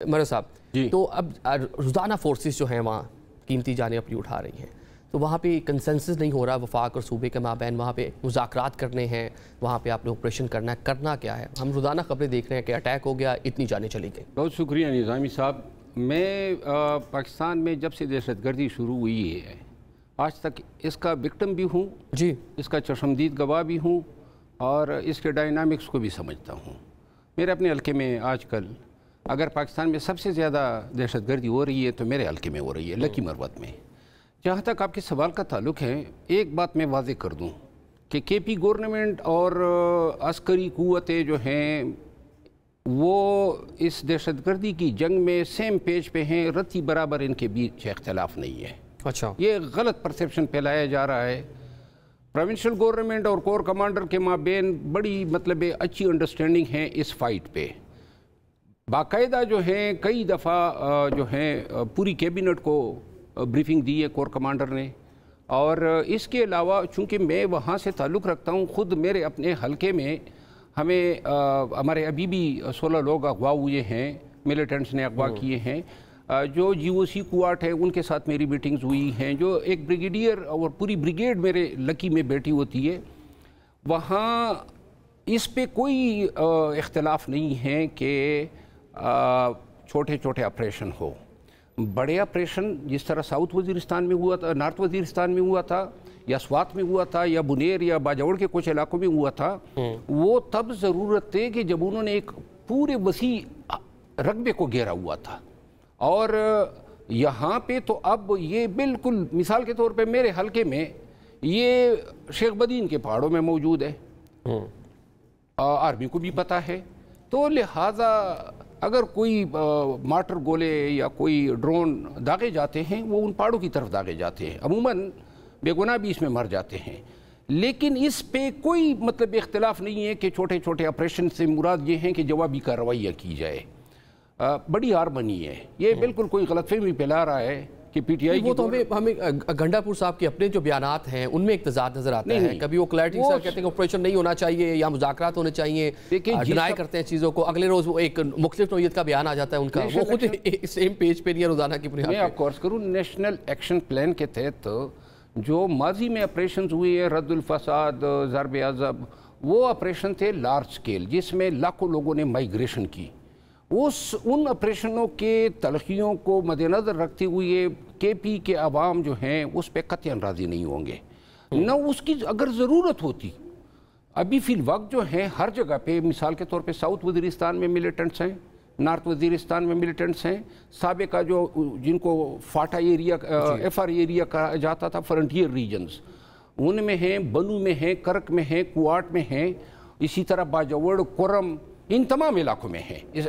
مرزا صاحب جی تو اب روزانہ فورسز جو ہیں وہاں قیمتی جانیں اپنی اٹھا رہی ہیں، تو وہاں پہ کنسنسس نہیں ہو رہا وفاق اور صوبے کے مابین، وہاں پہ مذاکرات کرنے ہیں، وہاں پہ آپ نے آپریشن کرنا کیا ہے؟ ہم روزانہ خبریں دیکھ رہے ہیں کہ اٹیک ہو گیا، اتنی جانیں چلی گئیں۔ بہت شکریہ نظامی صاحب۔ میں پاکستان میں جب سے دہشت گردی شروع ہوئی ہے آج تک اس کا وکٹم بھی ہوں، جی اس کا چشمدید گواہ بھی ہوں اور اس کے ڈائنامکس کو بھی سمجھتا ہوں۔ میرے اپنے حلقے میں آج کل اگر پاکستان میں سب سے زیادہ دہشت گردی ہو رہی ہے تو میرے حلقے میں ہو رہی ہے، لکی مروت میں۔ جہاں تک آپ کے سوال کا تعلق ہے، ایک بات میں واضح کر دوں کہ کے پی گورنمنٹ اور عسکری قوتیں جو ہیں وہ اس دہشت گردی کی جنگ میں سیم پیج پہ ہیں، رتی برابر ان کے بیچ اختلاف نہیں ہے۔ اچھا، یہ غلط پرسیپشن پھیلایا جا رہا ہے۔ پروونشل گورنمنٹ اور کور کمانڈر کے مابین بڑی اچھی انڈرسٹینڈنگ ہے اس فائٹ پہ۔ باقاعدہ جو ہیں کئی دفعہ جو ہیں پوری کیبنٹ کو بریفنگ دی ہے کور کمانڈر نے، اور اس کے علاوہ چونکہ میں وہاں سے تعلق رکھتا ہوں، خود میرے اپنے حلقے میں ہمارے ابھی بھی 16 لوگ اغوا ہوئے ہیں، ملیٹنٹس نے اغوا کیے ہیں، جو جی او سی کوارٹ ہے ان کے ساتھ میری میٹنگز ہوئی ہیں، جو ایک بریگیڈیئر اور پوری بریگیڈ میرے لکی میں بیٹھی ہوتی ہے، وہاں اس پہ کوئی اختلاف نہیں ہے کہ چھوٹے چھوٹے آپریشن ہو۔ بڑے آپریشن جس طرح ساؤتھ وزیرستان میں ہوا تھا، نارتھ وزیرستان میں ہوا تھا، یا سوات میں ہوا تھا، یا بنیر یا باجوڑ کے کچھ علاقوں میں ہوا تھا، وہ تب ضرورت تھے کہ جب انہوں نے ایک پورے وسیع رقبے کو گھیرا ہوا تھا۔ اور یہاں پہ تو اب یہ بالکل مثال کے طور پہ میرے حلقے میں یہ شیخ بدین کے پہاڑوں میں موجود ہے، آرمی کو بھی پتہ ہے، تو لہٰذا اگر کوئی مارٹر گولے یا کوئی ڈرون داغے جاتے ہیں وہ ان پہاڑوں کی طرف داغے جاتے ہیں، عموماً بے گناہ بھی اس میں مر جاتے ہیں۔ لیکن اس پہ کوئی اختلاف نہیں ہے کہ چھوٹے چھوٹے آپریشن سے مراد یہ ہیں کہ جوابی کارروائیاں کی جائے۔ بڑی ہار بنی ہے، یہ بالکل کوئی غلط فہمی پھیلا رہا ہے کہ پی ٹی آئی وہ تو ہمیں گنڈا پور صاحب کے اپنے جو بیانات ہیں ان میں ایک تضاد نظر آتا ہے، کبھی وہ کلیئرٹی سے کہتے ہیں کہ آپریشن نہیں ہونا چاہیے یا مذاکرات ہونے چاہیے، ڈینائی کرتے ہیں چیزوں کو، اگلے روز وہ ایک مختلف نوعیت کا بیان آ جاتا ہے ان کا، وہ خود سیم پیج پہ نہیں ہے روزانہ کی بنیاد پہ۔ میں آپ کو عرض کروں، نیشنل ایکشن پلان کے تحت جو ماضی میں آپریشنز ہوئے ہیں، رد الفساد، ضرب عضب، وہ آپریشن تھے لارج سکیل جس میں لاکھوں لوگوں نے مائیگریشن کی۔ ان آپریشنوں کے تلخیوں کو مد نظر رکھتے ہوئے کے پی کے عوام جو ہیں اس پہ قطعاً راضی نہیں ہوں گے، نہ اس کی اگر ضرورت ہوتی۔ ابھی فی الوقت جو ہیں ہر جگہ پہ، مثال کے طور پہ ساؤتھ وزیرستان میں ملیٹنٹس ہیں، نارتھ وزیرستان میں ملیٹنٹس ہیں، سابقہ جو جن کو FATA area F R area کہا جاتا تھا، فرنٹیئر ریجنز، ان میں ہیں، بنو میں ہیں، کرک میں ہیں، کوارٹ میں ہیں، اسی طرح باجوڑ، کرم، ان تمام علاقوں میں ہیں۔